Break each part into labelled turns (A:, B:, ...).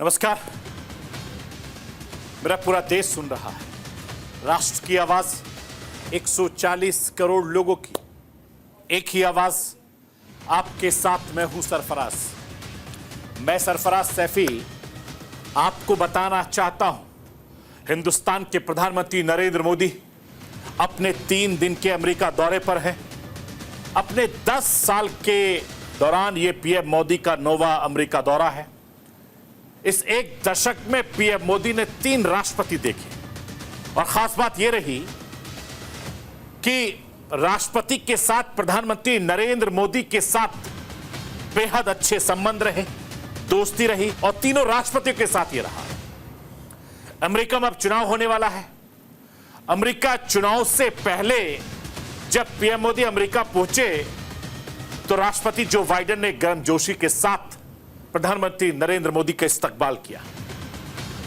A: नमस्कार। मेरा पूरा देश सुन रहा है। राष्ट्र की आवाज 140 करोड़ लोगों की, एक ही आवाज। आपके साथ मैं हूं सरफराज। मैं सरफराज सैफी आपको बताना चाहता हूं, हिंदुस्तान के प्रधानमंत्री नरेंद्र मोदी अपने 3 दिन के अमेरिका दौरे पर हैं। अपने 10 साल के दौरान यह पीएम मोदी का 9वां अमेरिका दौरा है। इस एक दशक में पीएम मोदी ने 3 राष्ट्रपति देखे और खास बात यह रही कि राष्ट्रपति के साथ प्रधानमंत्री नरेंद्र मोदी के साथ बेहद अच्छे संबंध रहे, दोस्ती रही और तीनों राष्ट्रपतियों के साथ यह रहा। अमेरिका में अब चुनाव होने वाला है। अमेरिका चुनाव से पहले जब पीएम मोदी अमेरिका पहुंचे तो राष्ट्रपति जो बाइडेन ने गर्मजोशी के साथ प्रधानमंत्री नरेंद्र मोदी का इस्तकबाल किया।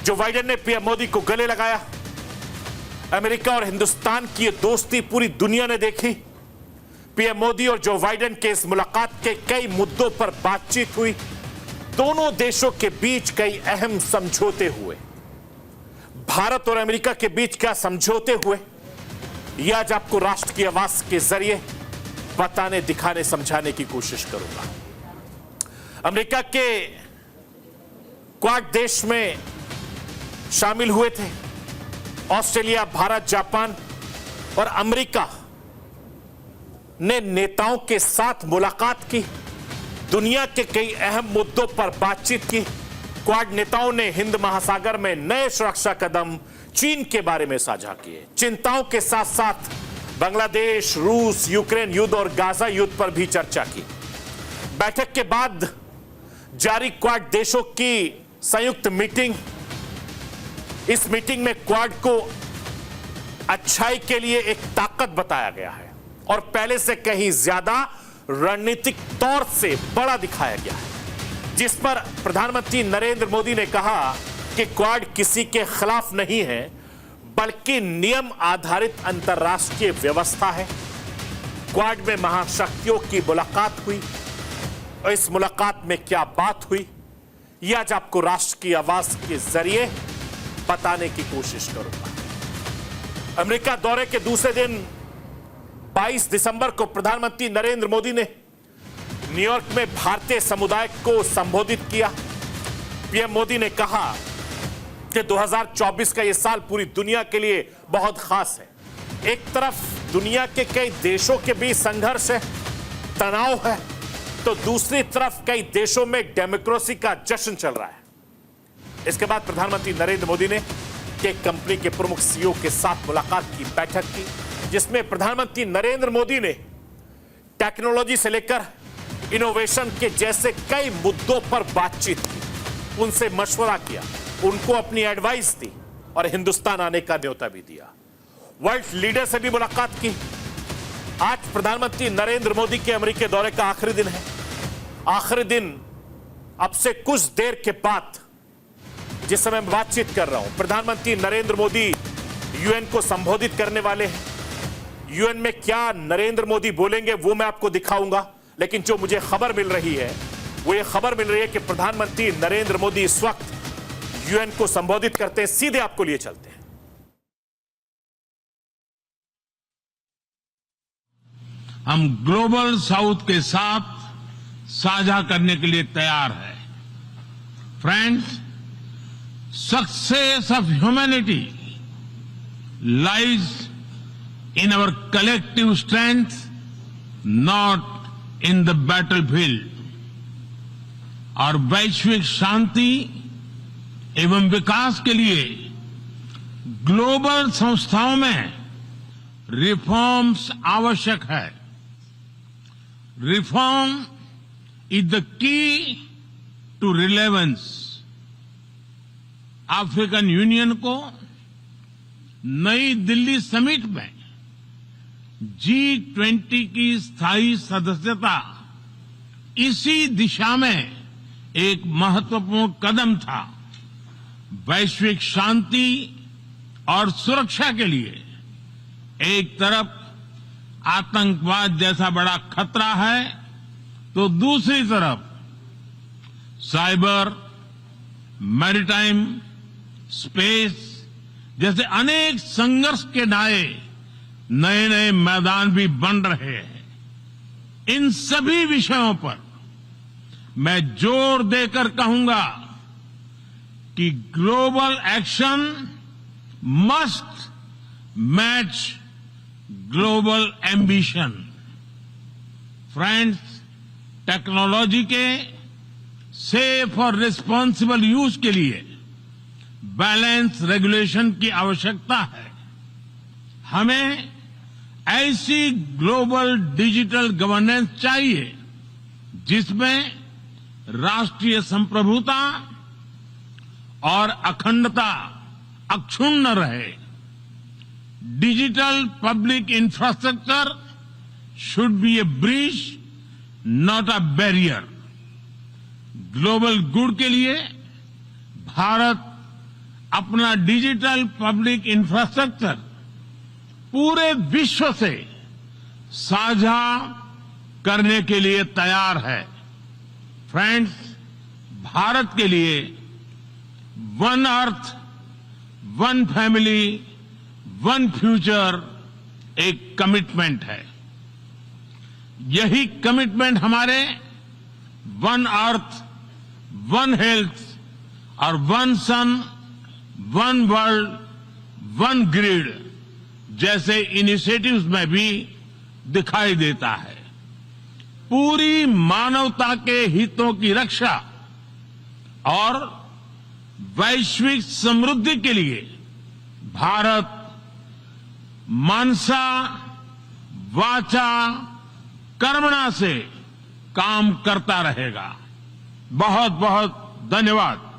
A: जो बाइडेन ने पीएम मोदी को गले लगाया। अमेरिका और हिंदुस्तान की ये दोस्ती पूरी दुनिया ने देखी। पीएम मोदी और जो बाइडेन के इस मुलाकात के कई मुद्दों पर बातचीत हुई। दोनों देशों के बीच कई अहम समझौते हुए। भारत और अमेरिका के बीच क्या समझौते हुए, यह आज आपको राष्ट्र की आवाज के जरिए बताने, दिखाने, समझाने की कोशिश करूंगा। अमेरिका के क्वाड देश में शामिल हुए थे ऑस्ट्रेलिया, भारत, जापान और अमेरिका ने नेताओं के साथ मुलाकात की। दुनिया के कई अहम मुद्दों पर बातचीत की। क्वाड नेताओं ने हिंद महासागर में नए सुरक्षा कदम चीन के बारे में साझा किए। चिंताओं के साथ साथ बांग्लादेश, रूस, यूक्रेन युद्ध और गाजा युद्ध पर भी चर्चा की। बैठक के बाद जारी क्वाड देशों की संयुक्त मीटिंग, इस मीटिंग में क्वाड को अच्छाई के लिए एक ताकत बताया गया है और पहले से कहीं ज्यादा रणनीतिक तौर से बड़ा दिखाया गया है, जिस पर प्रधानमंत्री नरेंद्र मोदी ने कहा कि क्वाड किसी के खिलाफ नहीं है बल्कि नियम आधारित अंतरराष्ट्रीय व्यवस्था है। क्वाड में महाशक्तियों की मुलाकात हुई और इस मुलाकात में क्या बात हुई, यह आज आपको राष्ट्र की आवाज के जरिए बताने की कोशिश करूंगा। अमेरिका दौरे के दूसरे दिन 22 दिसंबर को प्रधानमंत्री नरेंद्र मोदी ने न्यूयॉर्क में भारतीय समुदाय को संबोधित किया। पीएम मोदी ने कहा कि 2024 का यह साल पूरी दुनिया के लिए बहुत खास है। एक तरफ दुनिया के कई देशों के बीच संघर्ष है, तनाव है, तो दूसरी तरफ कई देशों में डेमोक्रेसी का जश्न चल रहा है। इसके बाद प्रधानमंत्री नरेंद्र मोदी ने एक कंपनी के प्रमुख सीईओ के साथ मुलाकात की, बैठक की, जिसमें प्रधानमंत्री नरेंद्र मोदी ने टेक्नोलॉजी से लेकर इनोवेशन के जैसे कई मुद्दों पर बातचीत की, उनसे मशवरा किया, उनको अपनी एडवाइस दी और हिंदुस्तान आने का न्योता भी दिया। वर्ल्ड लीडर से भी मुलाकात की। आज प्रधानमंत्री नरेंद्र मोदी के अमेरिका दौरे का आखिरी दिन है। आखिरी दिन अब से कुछ देर के बाद, जिस समय मैं बातचीत कर रहा हूं, प्रधानमंत्री नरेंद्र मोदी यूएन को संबोधित करने वाले हैं। यूएन में क्या नरेंद्र मोदी बोलेंगे वो मैं आपको दिखाऊंगा, लेकिन जो मुझे खबर मिल रही है वो ये खबर मिल रही है कि प्रधानमंत्री नरेंद्र मोदी इस वक्त यूएन को संबोधित करते हैं। सीधे आपको लिए चलते हैं।
B: हम ग्लोबल साउथ के साथ साझा करने के लिए तैयार हैं। Friends, success of humanity lies in our collective strength, not in the battlefield. और वैश्विक शांति एवं विकास के लिए ग्लोबल संस्थाओं में रिफॉर्म्स आवश्यक है। Reform is the key to relevance. African Union को नई दिल्ली समिट में G20 की स्थायी सदस्यता इसी दिशा में एक महत्वपूर्ण कदम था। वैश्विक शांति और सुरक्षा के लिए एक तरफ आतंकवाद जैसा बड़ा खतरा है तो दूसरी तरफ साइबर, मैरीटाइम, स्पेस जैसे अनेक संघर्ष के नए नए मैदान भी बन रहे हैं। इन सभी विषयों पर मैं जोर देकर कहूंगा कि global action must match global ambition. Friends, technology के सेफ और रिस्पॉन्सिबल यूज के लिए बैलेंस रेगुलेशन की आवश्यकता है। हमें ऐसी ग्लोबल डिजिटल गवर्नेंस चाहिए जिसमें राष्ट्रीय संप्रभुता और अखंडता अक्षुण्ण रहे। Digital public infrastructure should be A bridge, not a barrier. Global good के लिए भारत अपना डिजिटल पब्लिक इंफ्रास्ट्रक्चर पूरे विश्व से साझा करने के लिए तैयार है। फ्रेंड्स, भारत के लिए one earth, one family, one future एक कमिटमेंट है। यही कमिटमेंट हमारे वन अर्थ, वन हेल्थ और वन सन, वन वर्ल्ड, वन ग्रिड जैसे इनिशिएटिव्स में भी दिखाई देता है। पूरी मानवता के हितों की रक्षा और वैश्विक समृद्धि के लिए भारत मनसा वाचा कर्मणा से काम करता रहेगा। बहुत बहुत धन्यवाद।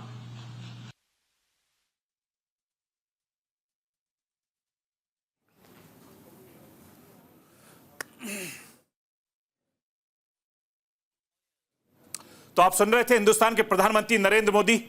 A: तो आप सुन रहे थे हिंदुस्तान के प्रधानमंत्री नरेंद्र मोदी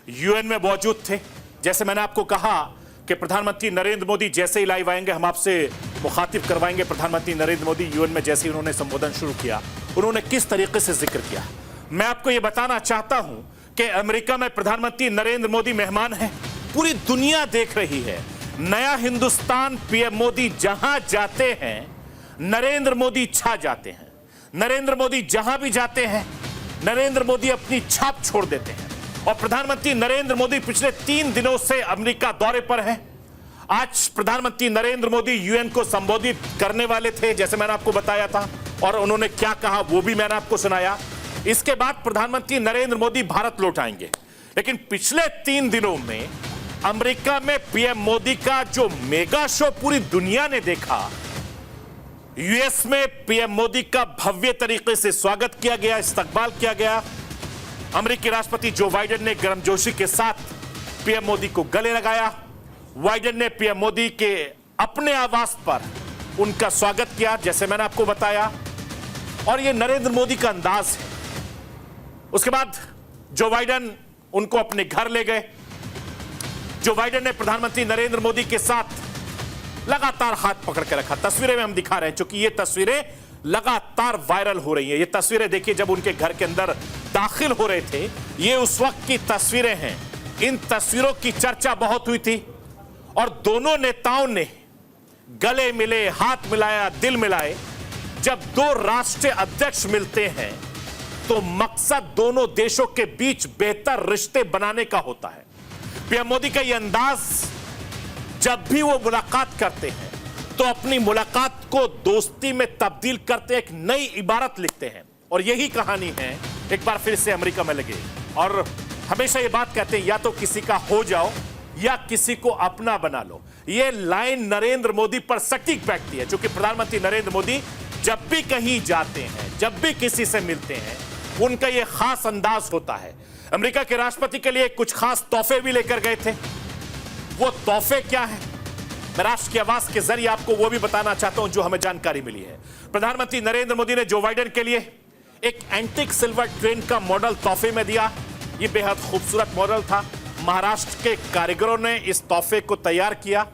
A: यूएन में मौजूद थे। जैसे मैंने आपको कहा कि प्रधानमंत्री नरेंद्र मोदी जैसे ही लाइव आएंगे हम आपसे मुखातिब करवाएंगे। प्रधानमंत्री नरेंद्र मोदी यूएन में जैसे ही उन्होंने संबोधन शुरू किया, उन्होंने किस तरीके से जिक्र किया। मैं आपको यह बताना चाहता हूं कि अमेरिका में प्रधानमंत्री नरेंद्र मोदी मेहमान हैं। पूरी दुनिया देख रही है। नया हिंदुस्तान पीएम मोदी जहां जाते हैं नरेंद्र मोदी छा जाते हैं। नरेंद्र मोदी जहां भी जाते हैं नरेंद्र मोदी अपनी छाप छोड़ देते हैं। और प्रधानमंत्री नरेंद्र मोदी पिछले 3 दिनों से अमेरिका दौरे पर हैं। आज प्रधानमंत्री नरेंद्र मोदी यूएन को संबोधित करने वाले थे, जैसे मैंने आपको बताया था, और उन्होंने क्या कहा वो भी मैंने आपको सुनाया। इसके बाद प्रधानमंत्री नरेंद्र मोदी भारत लौट आएंगे। लेकिन पिछले 3 दिनों में अमेरिका में पीएम मोदी का जो मेगा शो पूरी दुनिया ने देखा, यूएस में पीएम मोदी का भव्य तरीके से स्वागत किया गया, इस्तकबाल किया गया। अमेरिकी राष्ट्रपति जो बाइडेन ने गर्मजोशी के साथ पीएम मोदी को गले लगाया। बाइडेन ने पीएम मोदी के अपने आवास पर उनका स्वागत किया, जैसे मैंने आपको बताया। और यह नरेंद्र मोदी का अंदाज है। उसके बाद जो बाइडेन उनको अपने घर ले गए। जो बाइडेन ने प्रधानमंत्री नरेंद्र मोदी के साथ लगातार हाथ पकड़ के रखा। तस्वीरें में हम दिखा रहे हैं, क्योंकि ये तस्वीरें लगातार वायरल हो रही हैं। ये तस्वीरें देखिए, जब उनके घर के अंदर दाखिल हो रहे थे, ये उस वक्त की तस्वीरें हैं। इन तस्वीरों की चर्चा बहुत हुई थी और दोनों नेताओं ने गले मिले, हाथ मिलाया, दिल मिलाए। जब 2 राष्ट्रीय अध्यक्ष मिलते हैं तो मकसद दोनों देशों के बीच बेहतर रिश्ते बनाने का होता है। पीएम मोदी का यह अंदाज, जब भी वो मुलाकात करते हैं तो अपनी मुलाकात को दोस्ती में तब्दील करते एक नई इबारत लिखते हैं। और यही कहानी है एक बार फिर से अमेरिका में लगी। और हमेशा ये बात कहते हैं, या तो किसी का हो जाओ या किसी को अपना बना लो। ये लाइन नरेंद्र मोदी पर सटीक बैठती है, क्योंकि प्रधानमंत्री नरेंद्र मोदी जब भी कहीं जाते हैं, जब भी किसी से मिलते हैं, उनका ये खास अंदाज होता है। अमेरिका के राष्ट्रपति के लिए कुछ खास तोहफे भी लेकर गए थे। वो तोहफे क्या है, मैं राष्ट्र की आवाज के जरिए आपको वो भी बताना चाहता हूं जो हमें जानकारी मिली है। प्रधानमंत्री नरेंद्र मोदी ने जो बाइडेन के लिए एक एंटीक सिल्वर ट्रेन का मॉडल तोहफे में दिया। यह बेहद खूबसूरत मॉडल था। महाराष्ट्र के कारीगरों ने इस तोहफे को तैयार किया।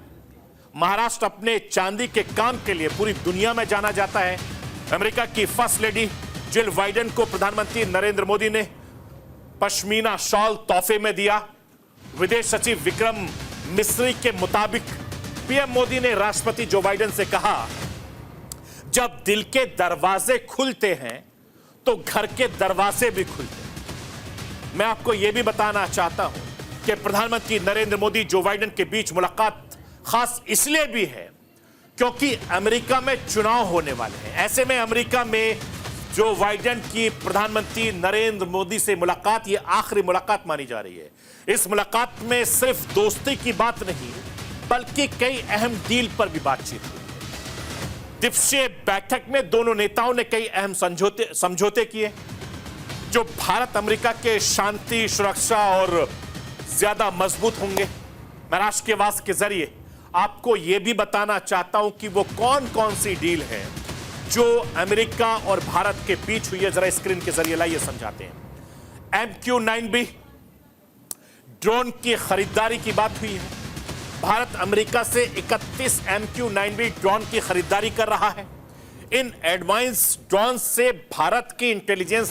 A: महाराष्ट्र अपने चांदी के काम के लिए पूरी दुनिया में जाना जाता है। अमेरिका की फर्स्ट लेडी जिल बाइडेन को प्रधानमंत्री नरेंद्र मोदी ने पश्मीना शॉल तोहफे में दिया। विदेश सचिव विक्रम मिस्री के मुताबिक पीएम मोदी ने राष्ट्रपति जो बाइडेन से कहा, जब दिल के दरवाजे खुलते हैं तो घर के दरवाजे भी खुलते हैं। मैं आपको यह भी बताना चाहता हूं कि प्रधानमंत्री नरेंद्र मोदी जो बाइडेन के बीच मुलाकात खास इसलिए भी है क्योंकि अमेरिका में चुनाव होने वाले हैं। ऐसे में अमेरिका में जो बाइडेन की प्रधानमंत्री नरेंद्र मोदी से मुलाकात ये आखिरी मुलाकात मानी जा रही है। इस मुलाकात में सिर्फ दोस्ती की बात नहीं बल्कि कई अहम डील पर भी बातचीत हुई। द्विपक्षीय बैठक में दोनों नेताओं ने कई अहम समझौते किए जो भारत अमेरिका के शांति, सुरक्षा और ज्यादा मजबूत होंगे। मैं राष्ट्र के आवाज के जरिए आपको यह भी बताना चाहता हूं कि वो कौन कौन सी डील है जो अमेरिका और भारत के बीच हुई है। जरा स्क्रीन के जरिए लाइए समझाते हैं। MQ-9B ड्रोन की खरीदारी की बात हुई है। भारत अमेरिका से 31 MQ-9B ड्रोन की खरीदारी कर रहा है। इन एडवांस ड्रोन से भारत की इंटेलिजेंस,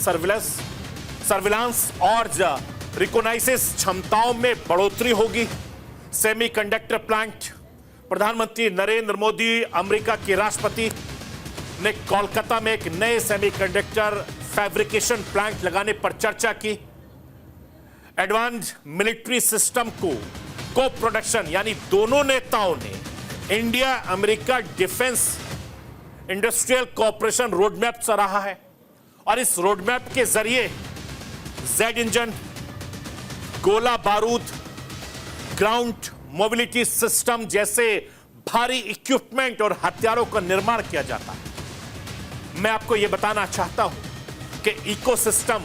A: सर्विलांस और रिकॉनाइसेंस क्षमताओं में बढ़ोतरी होगी। सेमीकंडक्टर प्लांट, प्रधानमंत्री नरेंद्र मोदी अमेरिका के राष्ट्रपति ने कोलकाता में एक नए सेमीकंडक्टर फैब्रिकेशन प्लांट लगाने पर चर्चा की। एडवांस मिलिट्री सिस्टम को प्रोडक्शन यानी दोनों नेताओं ने India America defence industrial cooperation roadmap सराहा है और इस रोडमैप के जरिए जेड इंजन, गोला बारूद, ग्राउंड मोबिलिटी सिस्टम जैसे भारी इक्विपमेंट और हथियारों का निर्माण किया जाता है। मैं आपको यह बताना चाहता हूं कि इकोसिस्टम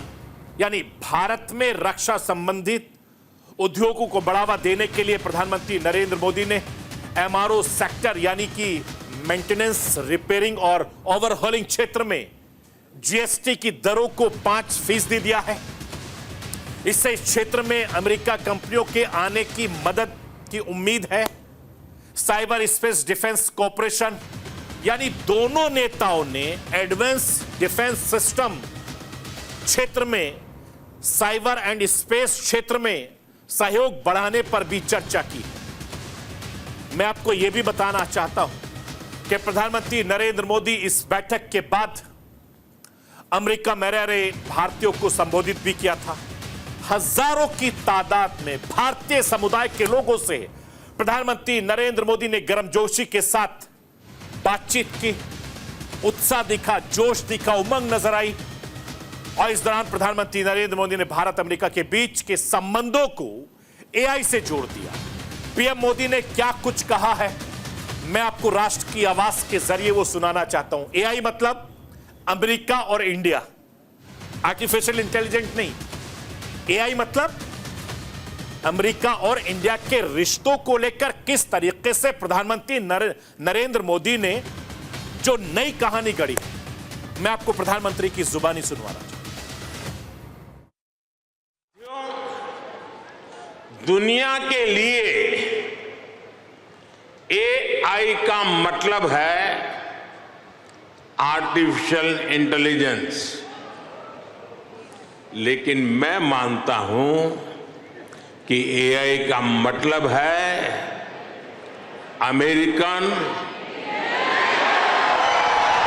A: यानी भारत में रक्षा संबंधित उद्योगों को बढ़ावा देने के लिए प्रधानमंत्री नरेंद्र मोदी ने MRO सेक्टर यानी कि मेंटेनेंस, रिपेयरिंग और ओवरहॉलिंग क्षेत्र में GST की दरों को 5% दिया है। इससे इस क्षेत्र में अमेरिका कंपनियों के आने की मदद की उम्मीद है। साइबर स्पेस डिफेंस कॉर्पोरेशन यानी दोनों नेताओं ने एडवांस डिफेंस सिस्टम क्षेत्र में, साइबर एंड स्पेस क्षेत्र में सहयोग बढ़ाने पर भी चर्चा की है। मैं आपको यह भी बताना चाहता हूं कि प्रधानमंत्री नरेंद्र मोदी इस बैठक के बाद अमेरिका में रह रहे भारतीयों को संबोधित भी किया था। हजारों की तादाद में भारतीय समुदाय के लोगों से प्रधानमंत्री नरेंद्र मोदी ने गर्मजोशी के साथ बातचीत की। उत्साह दिखा, जोश दिखा, उमंग नजर आई और इस दौरान प्रधानमंत्री नरेंद्र मोदी ने भारत अमेरिका के बीच के संबंधों को AI से जोड़ दिया। पीएम मोदी ने क्या कुछ कहा है मैं आपको राष्ट्र की आवाज के जरिए वो सुनाना चाहता हूं। AI मतलब अमेरिका और इंडिया, आर्टिफिशियल इंटेलिजेंस नहीं। AI मतलब अमेरिका और इंडिया के रिश्तों को लेकर किस तरीके से प्रधानमंत्री नरेंद्र मोदी ने जो नई कहानी गढ़ी, मैं आपको प्रधानमंत्री की जुबानी सुनवाना चाहता हूं।
B: दुनिया के लिए AI का मतलब है आर्टिफिशियल इंटेलिजेंस, लेकिन मैं मानता हूं कि AI का मतलब है अमेरिकन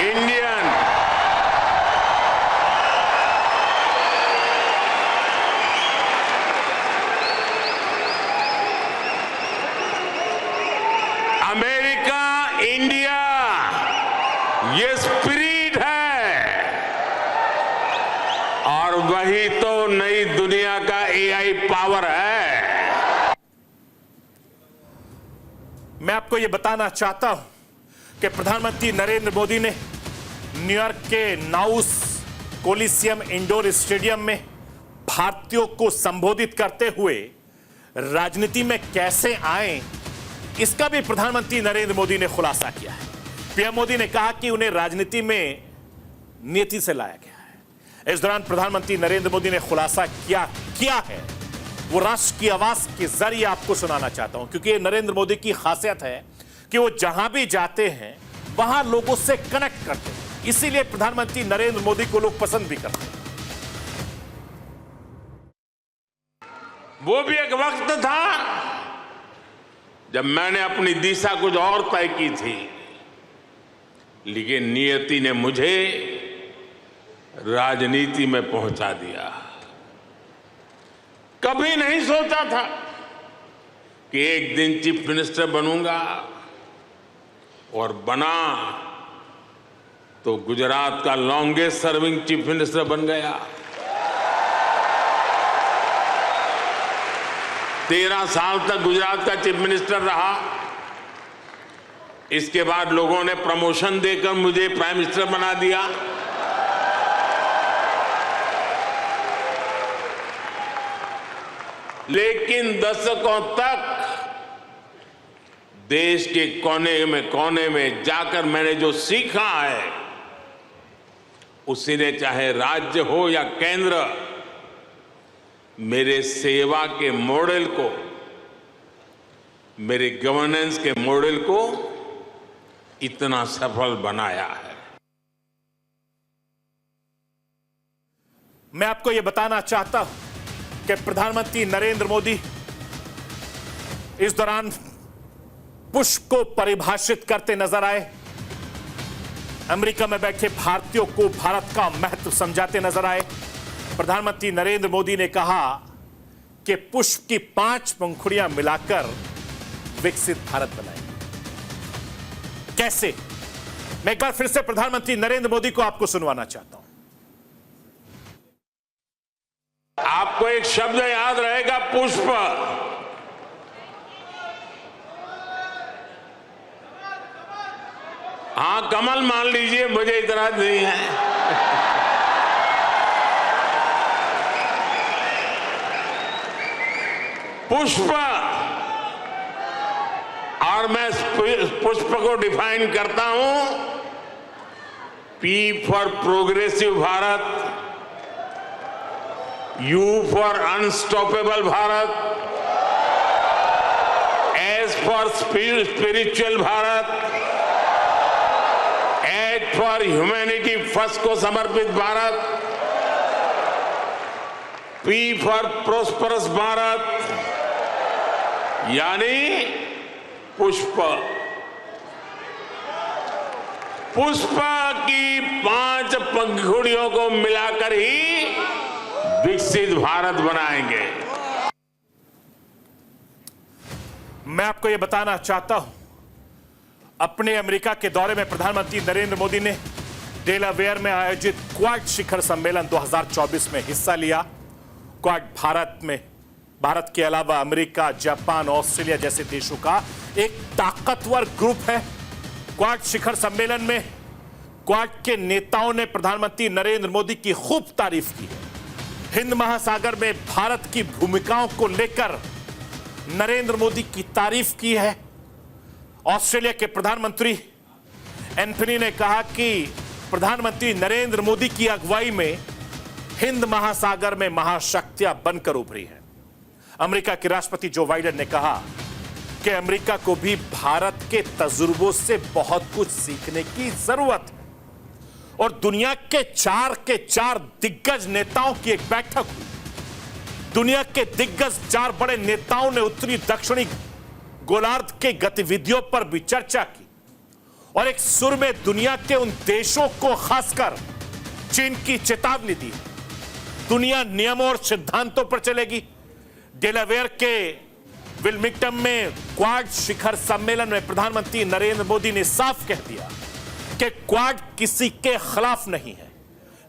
B: इंडियन अमेरिका इंडिया, ये स्पिरिट है और वही तो नई दुनिया का AI पावर है।
A: मैं आपको यह बताना चाहता हूं कि प्रधानमंत्री नरेंद्र मोदी ने न्यूयॉर्क के नाउस कोलिसियम इंडोर स्टेडियम में भारतीयों को संबोधित करते हुए राजनीति में कैसे आए इसका भी प्रधानमंत्री नरेंद्र मोदी ने खुलासा किया है। पीएम मोदी ने कहा कि उन्हें राजनीति में नीति से लाया गया है। इस दौरान प्रधानमंत्री नरेंद्र मोदी ने खुलासा किया है वो राष्ट्र की आवाज के जरिए आपको सुनाना चाहता हूं, क्योंकि ये नरेंद्र मोदी की खासियत है कि वो जहां भी जाते हैं वहां लोगों से कनेक्ट करते हैं। इसीलिए प्रधानमंत्री नरेंद्र मोदी को लोग पसंद भी करते हैं।
B: वो भी एक वक्त था जब मैंने अपनी दिशा कुछ और तय की थी, लेकिन नियति ने मुझे राजनीति में पहुंचा दिया। कभी नहीं सोचा था कि एक दिन चीफ मिनिस्टर बनूंगा, और बना तो गुजरात का लॉन्गेस्ट सर्विंग चीफ मिनिस्टर बन गया। 13 साल तक गुजरात का चीफ मिनिस्टर रहा। इसके बाद लोगों ने प्रमोशन देकर मुझे प्राइम मिनिस्टर बना दिया। लेकिन दशकों तक देश के कोने में जाकर मैंने जो सीखा है, उसी ने चाहे राज्य हो या केंद्र, मेरे सेवा के मॉडल को, मेरे गवर्नेंस के मॉडल को इतना सफल बनाया है।
A: मैं आपको यह बताना चाहता हूं कि प्रधानमंत्री नरेंद्र मोदी इस दौरान पुश को परिभाषित करते नजर आए। अमेरिका में बैठे भारतीयों को भारत का महत्व समझाते नजर आए। प्रधानमंत्री नरेंद्र मोदी ने कहा कि पुष्प की 5 पंखुड़ियां मिलाकर विकसित भारत बनाएंगे। कैसे? मैं एक बार फिर से प्रधानमंत्री नरेंद्र मोदी को आपको सुनवाना चाहता हूं।
B: आपको एक शब्द याद रहेगा, पुष्प। हाँ, कमल मान लीजिए, मुझे इतराज नहीं है। पुष्प, और मैं पुष्प को डिफाइन करता हूं, P for progressive Bharat, U for unstoppable Bharat, S for spiritual Bharat, H for humanity first को समर्पित Bharat, P for prosperous Bharat, यानी पुष्प। पुष्प की 5 पंखुड़ियों को मिलाकर ही विकसित भारत बनाएंगे।
A: मैं आपको यह बताना चाहता हूं, अपने अमेरिका के दौरे में प्रधानमंत्री नरेंद्र मोदी ने डेलावेयर में आयोजित क्वाड शिखर सम्मेलन 2024 में हिस्सा लिया। क्वाड भारत के अलावा अमेरिका, जापान, ऑस्ट्रेलिया जैसे देशों का एक ताकतवर ग्रुप है। क्वाड शिखर सम्मेलन में क्वाड के नेताओं ने प्रधानमंत्री नरेंद्र मोदी की खूब तारीफ की है। हिंद महासागर में भारत की भूमिकाओं को लेकर नरेंद्र मोदी की तारीफ की है। ऑस्ट्रेलिया के प्रधानमंत्री एंथनी ने कहा कि प्रधानमंत्री नरेंद्र मोदी की अगुवाई में हिंद महासागर में महाशक्तियां बनकर उभरी हैं। अमेरिका के राष्ट्रपति जो बाइडेन ने कहा कि अमेरिका को भी भारत के तजुर्बों से बहुत कुछ सीखने की जरूरत है। और दुनिया के 4 दिग्गज नेताओं की एक बैठक हुई। दुनिया के दिग्गज 4 बड़े नेताओं ने उत्तरी दक्षिणी गोलार्ध के गतिविधियों पर भी चर्चा की, और एक सुर में दुनिया के उन देशों को, खासकर चीन की चेतावनी दी। दुनिया नियमों और सिद्धांतों पर चलेगी। डेलावेयर के विल्मिंगटन में क्वाड शिखर सम्मेलन में प्रधानमंत्री नरेंद्र मोदी ने साफ कह दिया कि क्वाड किसी के खिलाफ नहीं है,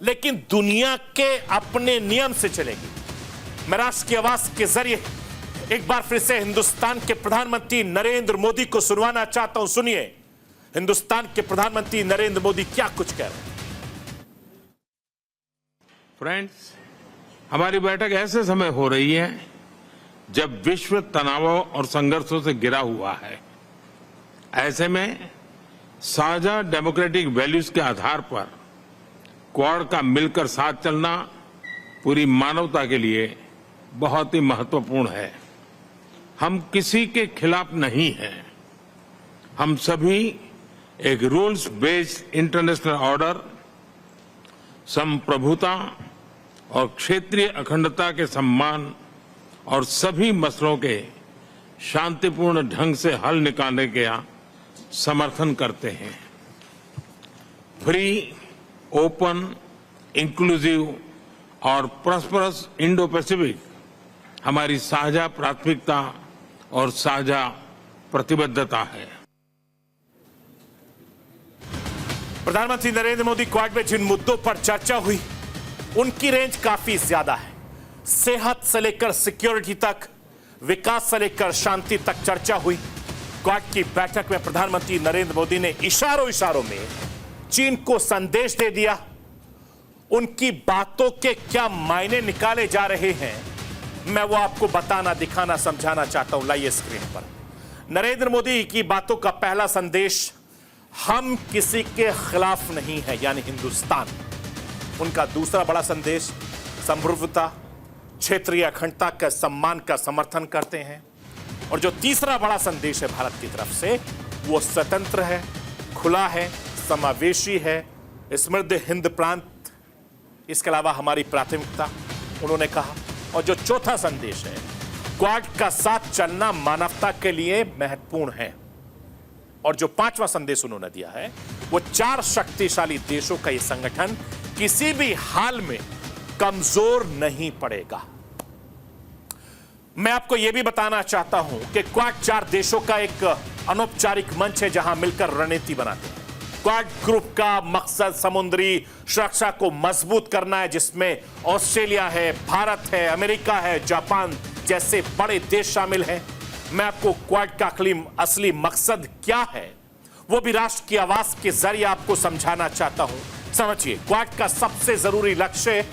A: लेकिन दुनिया के अपने नियम से चलेगी। मैं राष्ट्र की आवाज के जरिए एक बार फिर से हिंदुस्तान के प्रधानमंत्री नरेंद्र मोदी को सुनवाना चाहता हूं। सुनिए हिंदुस्तान के प्रधानमंत्री नरेंद्र मोदी क्या कुछ कह रहे हैं।
B: फ्रेंड्स, हमारी बैठक ऐसे समय हो रही है जब विश्व तनावों और संघर्षों से घिरा हुआ है। ऐसे में साझा डेमोक्रेटिक वैल्यूज के आधार पर क्वाड का मिलकर साथ चलना पूरी मानवता के लिए बहुत ही महत्वपूर्ण है। हम किसी के खिलाफ नहीं हैं। हम सभी एक रूल्स बेस्ड इंटरनेशनल ऑर्डर, संप्रभुता और क्षेत्रीय अखंडता के सम्मान और सभी मसलों के शांतिपूर्ण ढंग से हल निकालने का समर्थन करते हैं। फ्री, ओपन, इंक्लूसिव और प्रॉस्परस इंडो पैसिफिक हमारी साझा प्राथमिकता और साझा प्रतिबद्धता है।
A: प्रधानमंत्री नरेंद्र मोदी क्वाड में जिन मुद्दों पर चर्चा हुई उनकी रेंज काफी ज्यादा है। सेहत से लेकर सिक्योरिटी तक, विकास से लेकर शांति तक चर्चा हुई। क्वाड की बैठक में प्रधानमंत्री नरेंद्र मोदी ने इशारों में चीन को संदेश दे दिया। उनकी बातों के क्या मायने निकाले जा रहे हैं, मैं वो आपको बताना, दिखाना, समझाना चाहता हूं। लाइए स्क्रीन पर। नरेंद्र मोदी की बातों का पहला संदेश, हम किसी के खिलाफ नहीं है, यानी हिंदुस्तान। उनका दूसरा बड़ा संदेश, संप्रभुता, क्षेत्रीय अखंडता का सम्मान का समर्थन करते हैं। और जो तीसरा बड़ा संदेश है भारत की तरफ से, वो स्वतंत्र है, खुला है, समावेशी है, समृद्ध हिंद प्रांत, इसके अलावा हमारी प्राथमिकता, उन्होंने कहा। और जो चौथा संदेश है, क्वाड का साथ चलना मानवता के लिए महत्वपूर्ण है। और जो पांचवा संदेश उन्होंने दिया है, वो 4 शक्तिशाली देशों का ये संगठन किसी भी हाल में कमजोर नहीं पड़ेगा। मैं आपको यह भी बताना चाहता हूं कि क्वाड 4 देशों का एक अनौपचारिक मंच है जहां मिलकर रणनीति बनाते हैं। क्वाड ग्रुप का मकसद समुद्री सुरक्षा को मजबूत करना है, जिसमें ऑस्ट्रेलिया है, भारत है, अमेरिका है, जापान जैसे बड़े देश शामिल हैं। मैं आपको क्वाड का असली मकसद क्या है वो भी राष्ट्र की आवाज के जरिए आपको समझाना चाहता हूं। समझिए, क्वाड का सबसे जरूरी लक्ष्य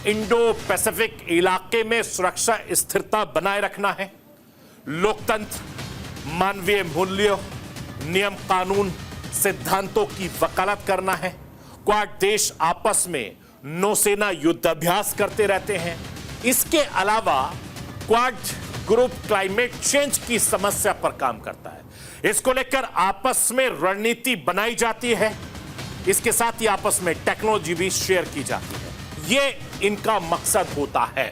A: इंडो पैसिफिक इलाके में सुरक्षा स्थिरता बनाए रखना है। लोकतंत्र, मानवीय मूल्यों, नियम कानून, सिद्धांतों की वकालत करना है। क्वाड देश आपस में नौसेना युद्धाभ्यास करते रहते हैं। इसके अलावा क्वाड ग्रुप क्लाइमेट चेंज की समस्या पर काम करता है। इसको लेकर आपस में रणनीति बनाई जाती है। इसके साथ ही आपस में टेक्नोलॉजी भी शेयर की जाती है। ये इनका मकसद होता है।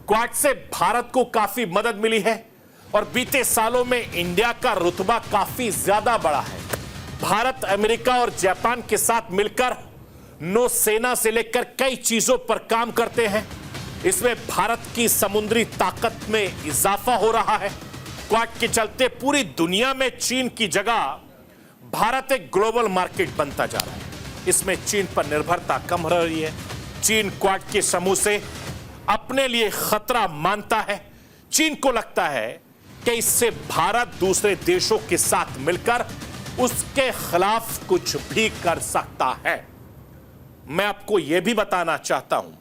A: क्वाड से भारत को काफी मदद मिली है और बीते सालों में इंडिया का रुतबा काफी ज्यादा बढ़ा है। भारत अमेरिका और जापान के साथ मिलकर नौसेना से लेकर कई चीजों पर काम करते हैं। इसमें भारत की समुद्री ताकत में इजाफा हो रहा है। क्वाड के चलते पूरी दुनिया में चीन की जगह भारत एक ग्लोबल मार्केट बनता जा रहा है। इसमें चीन पर निर्भरता कम हो रही है। चीन क्वाड के समूह से अपने लिए खतरा मानता है। चीन को लगता है कि इससे भारत दूसरे देशों के साथ मिलकर उसके खिलाफ कुछ भी कर सकता है। मैं आपको यह भी बताना चाहता हूं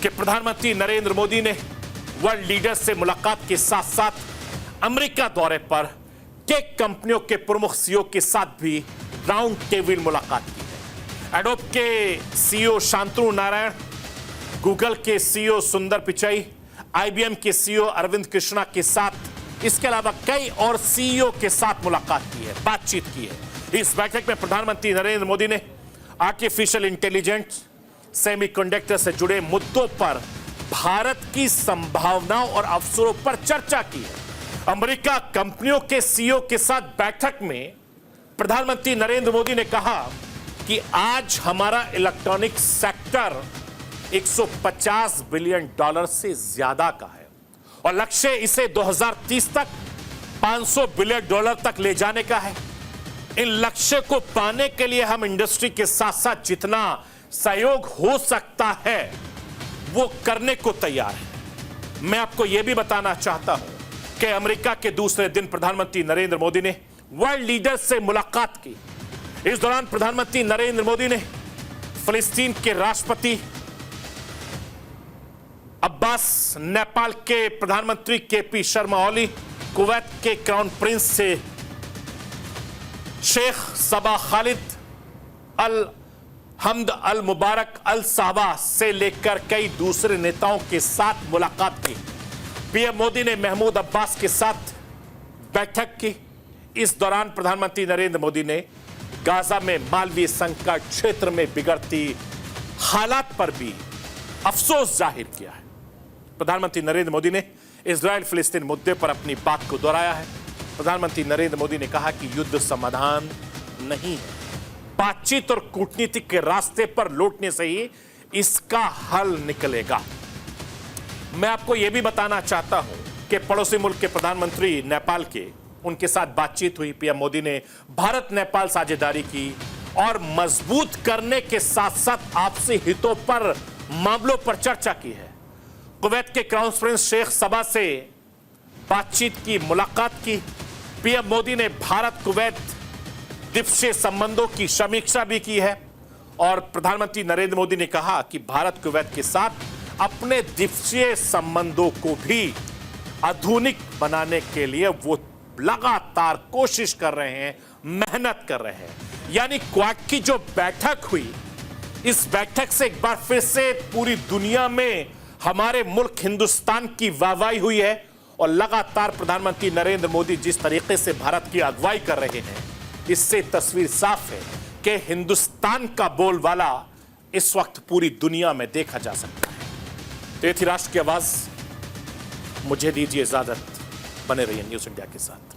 A: कि प्रधानमंत्री नरेंद्र मोदी ने वर्ल्ड लीडर्स से मुलाकात के साथ साथ अमेरिका दौरे पर टेक कंपनियों के प्रमुख सीईओ के साथ भी राउंड टेबल मुलाकात की है। एडोब के सीईओ शांतनु नारायण, गूगल के सीईओ सुंदर पिचाई, आईबीएम के सीईओ अरविंद कृष्णा के साथ, इसके अलावा कई और सीईओ के साथ मुलाकात की है, बातचीत की है। इस बैठक में प्रधानमंत्री नरेंद्र मोदी ने आर्टिफिशियल इंटेलिजेंस, सेमीकंडक्टर से जुड़े मुद्दों पर भारत की संभावनाओं और अवसरों पर चर्चा की है। अमेरिका कंपनियों के सीईओ के साथ बैठक में प्रधानमंत्री नरेंद्र मोदी ने कहा कि आज हमारा इलेक्ट्रॉनिक सेक्टर $150 बिलियन से ज्यादा का है और लक्ष्य इसे 2030 तक $500 बिलियन तक ले जाने का है। इन लक्ष्य को पाने के लिए हम इंडस्ट्री के साथ साथ जितना सहयोग हो सकता है वो करने को तैयार है। मैं आपको यह भी बताना चाहता हूं कि अमेरिका के दूसरे दिन प्रधानमंत्री नरेंद्र मोदी ने वर्ल्ड लीडर्स से मुलाकात की। इस दौरान प्रधानमंत्री नरेंद्र मोदी ने फिलिस्तीन के राष्ट्रपति अब्बास, नेपाल के प्रधानमंत्री केपी शर्मा ओली, कुवैत के क्राउन प्रिंस से शेख सबा खालिद अल हमद अल मुबारक अल साहबा से लेकर कई दूसरे नेताओं के साथ मुलाकात की। पीएम मोदी ने महमूद अब्बास के साथ बैठक की। इस दौरान प्रधानमंत्री नरेंद्र मोदी ने गाजा में मानवीय संकट क्षेत्र में बिगड़ती हालात पर भी अफसोस जाहिर किया है। प्रधानमंत्री नरेंद्र मोदी ने इजराइल फिलिस्तीन मुद्दे पर अपनी बात को दोहराया है। प्रधानमंत्री नरेंद्र मोदी ने कहा कि युद्ध समाधान नहीं है, बातचीत और कूटनीति के रास्ते पर लौटने से ही इसका हल निकलेगा। मैं आपको यह भी बताना चाहता हूं कि पड़ोसी मुल्क के प्रधानमंत्री नेपाल के, उनके साथ बातचीत हुई। पीएम मोदी ने भारत नेपाल साझेदारी की और मजबूत करने के साथ साथ आपसी हितों पर, मामलों पर चर्चा की है। कुवैत के क्राउन प्रिंस शेख सबा से बातचीत की, मुलाकात की। पीएम मोदी ने भारत कुवैत द्विपक्षीय संबंधों की समीक्षा भी की है और प्रधानमंत्री नरेंद्र मोदी ने कहा कि भारत कुवैत के साथ अपने द्विपक्षीय संबंधों को भी आधुनिक बनाने के लिए वो लगातार कोशिश कर रहे हैं, मेहनत कर रहे हैं। यानी क्वाड की जो बैठक हुई, इस बैठक से एक बार फिर से पूरी दुनिया में हमारे मुल्क हिंदुस्तान की वाहवाही हुई है और लगातार प्रधानमंत्री नरेंद्र मोदी जिस तरीके से भारत की अगुवाई कर रहे हैं, इससे तस्वीर साफ है कि हिंदुस्तान का बोलबाला इस वक्त पूरी दुनिया में देखा जा सकता है। तो ये थी राष्ट्र की आवाज। मुझे दीजिए इजाजत, बने रहिए न्यूज़ इंडिया के साथ।